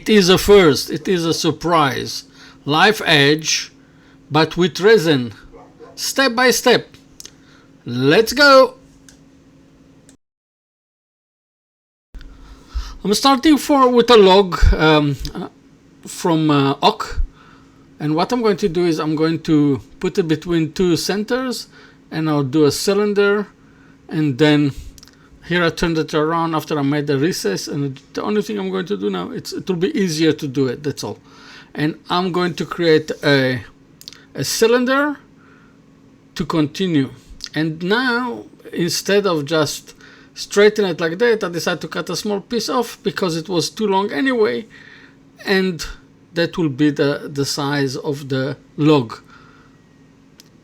It is a first, it is a surprise. Live edge, but with resin. Step by step. Let's go! I'm starting with a log from oak, and what I'm going to do is I'm going to put it between two centers, and I'll do a cylinder, and then here I turned it around after I made the recess, and the only thing I'm going to do now, it will be easier to do it, that's all. And I'm going to create a cylinder to continue. And now, instead of just straighten it like that, I decided to cut a small piece off because it was too long anyway, and that will be the size of the log.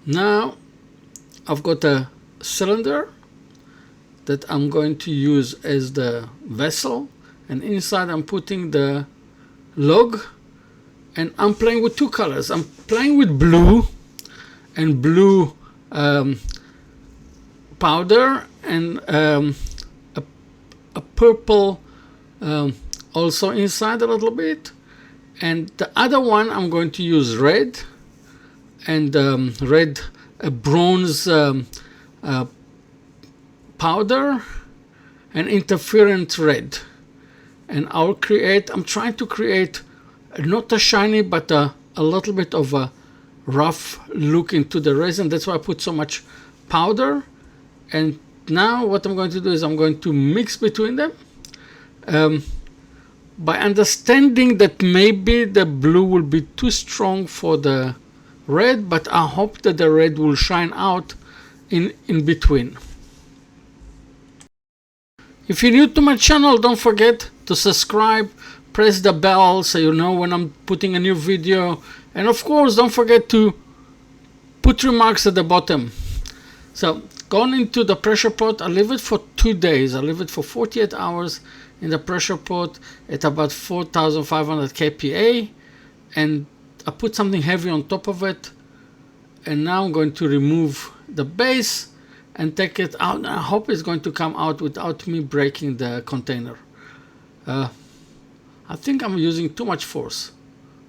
Now I've got a cylinder that I'm going to use as the vessel, and inside I'm putting the log, and I'm playing with two colors. I'm playing with blue and blue powder, and a purple also inside a little bit, and the other one I'm going to use red, and red bronze powder and interferent red. And I'm trying to create not a shiny but a little bit of a rough look into the resin. That's why I put so much powder. And now what I'm going to do is I'm going to mix between them by understanding that maybe the blue will be too strong for the red, but I hope that the red will shine out in between. If you're new to my channel, don't forget to subscribe, press the bell so you know when I'm putting a new video, and of course don't forget to put remarks at the bottom. So going into the pressure pot, I leave it for 2 days. I leave it for 48 hours in the pressure pot at about 4,500 kPa, and I put something heavy on top of it, and now I'm going to remove the base and take it out. I hope it's going to come out without me breaking the container. I think I'm using too much force.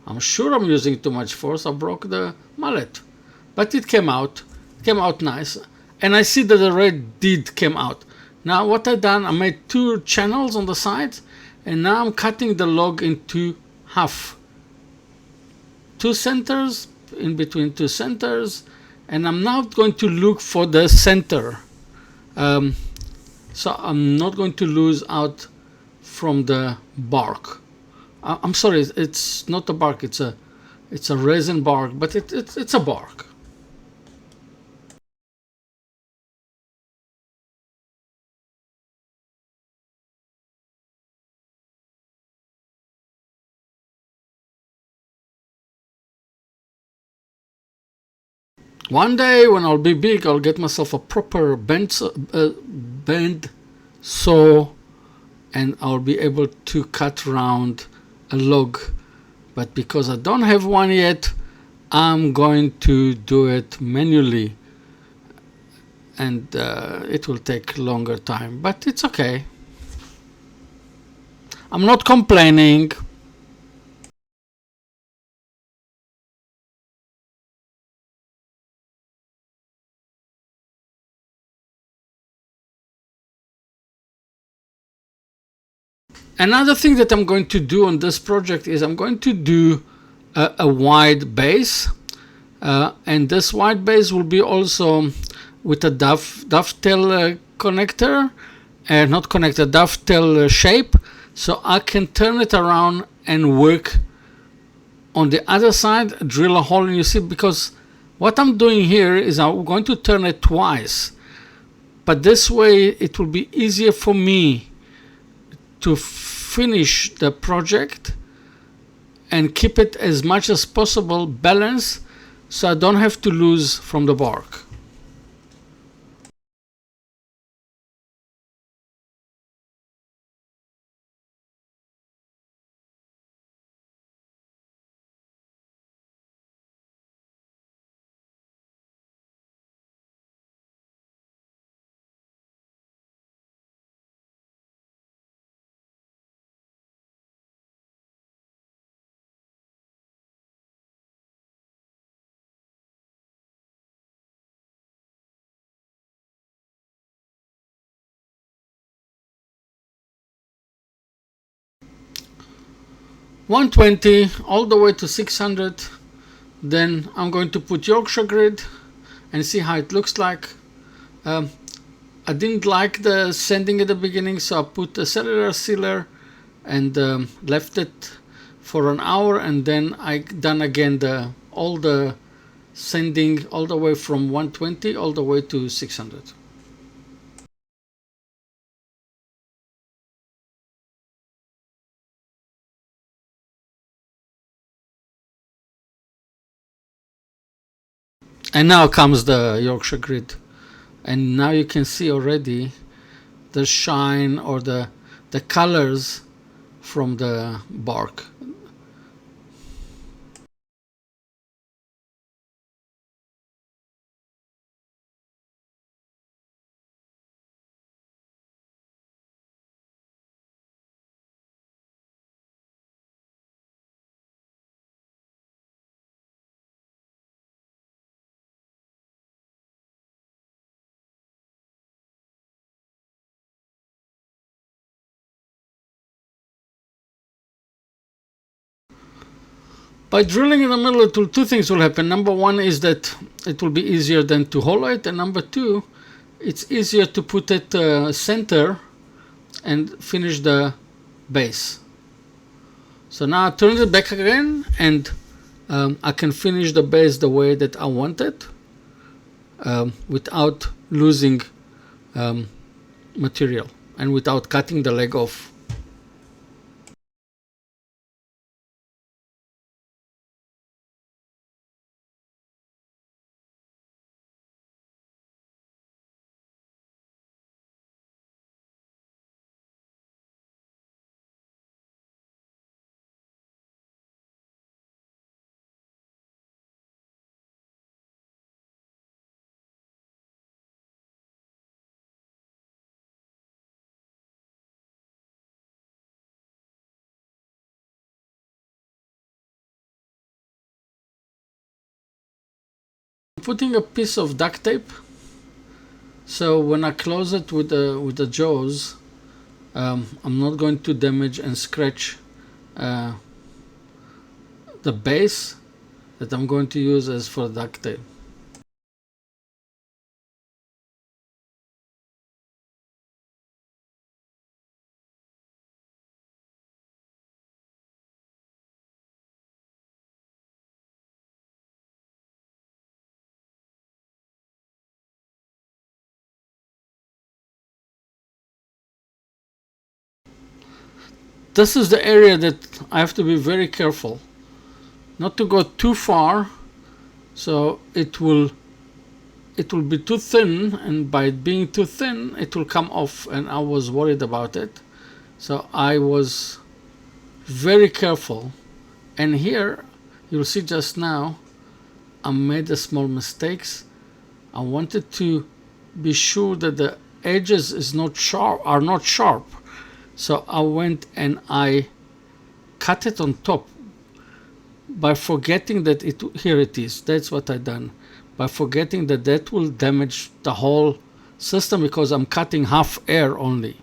I'm sure I'm using too much force. I broke the mallet, but it came out nice, and I see that the red did come out. Now what I've done, I made 2 channels on the sides, and now I'm cutting the log into half. 2 centers, in between 2 centers, and I'm now going to look for the center. So I'm not going to lose out from the bark. I'm sorry, it's not a bark, it's a resin bark, but it's a bark. One day when I'll be big, I'll get myself a proper bend saw, and I'll be able to cut round a log. But because I don't have one yet, I'm going to do it manually, and it will take longer time, but it's okay. I'm not complaining. Another thing that I'm going to do on this project is I'm going to do a wide base, and this wide base will be also with a dovetail connector, not connector, dovetail shape, so I can turn it around and work on the other side, drill a hole, and you see, because what I'm doing here is I'm going to turn it twice, but this way it will be easier for me to finish the project and keep it as much as possible balanced, so I don't have to lose from the bark. 120 all the way to 600. Then I'm going to put Yorkshire grid and see how it looks like. I didn't like the sanding at the beginning, so I put a cellular sealer and left it for an hour, and then I done again all the sanding all the way from 120 all the way to 600. And now comes the Yorkshire grid, and now you can see already the shine or the colors from the bark. By drilling in the middle, two things will happen. Number one is that it will be easier than to hollow it, and number two, it's easier to put it center and finish the base. So now I turn it back again, and I can finish the base the way that I want it without losing material and without cutting the leg off. I'm putting a piece of duct tape, so when I close it with the jaws, I'm not going to damage and scratch the base that I'm going to use as for duct tape. This is the area that I have to be very careful not to go too far, so it will be too thin, and by it being too thin it will come off, and I was worried about it, so I was very careful. And here you'll see just now I made a small mistakes. I wanted to be sure that the edges are not sharp, so I went and I cut it on top by forgetting that here it is. That's what I done, by forgetting that will damage the whole system because I'm cutting half air only.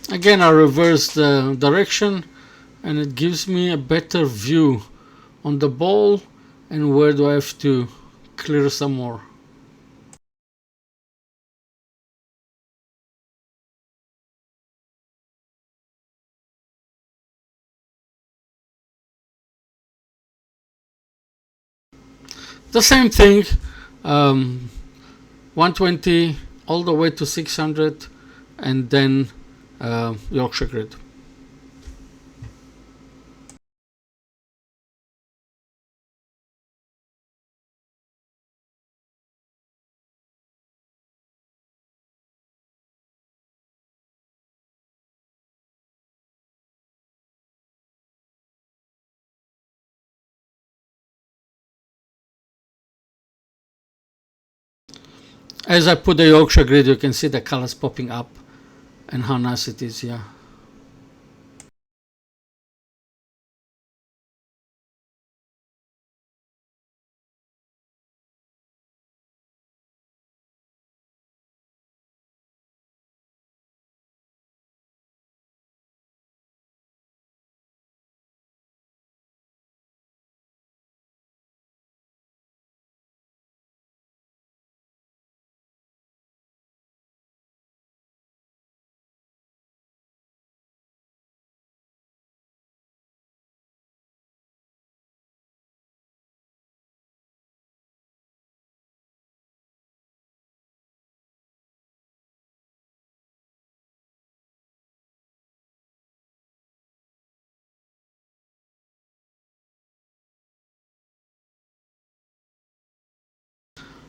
Again, I reverse the direction, and it gives me a better view on the ball and where do I have to clear some more. The same thing, 120 all the way to 600, and then Yorkshire grid. As I put the Yorkshire grid, you can see the colors popping up and how nice it is. Yeah.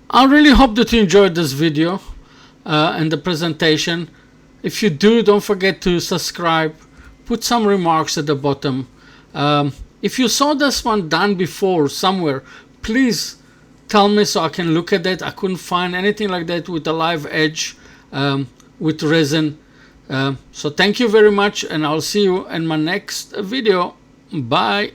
I really hope that you enjoyed this video and the presentation. If you do, don't forget to subscribe. Put some remarks at the bottom. If you saw this one done before somewhere, please tell me so I can look at it. I couldn't find anything like that with a live edge with resin. So thank you very much, and I'll see you in my next video. Bye.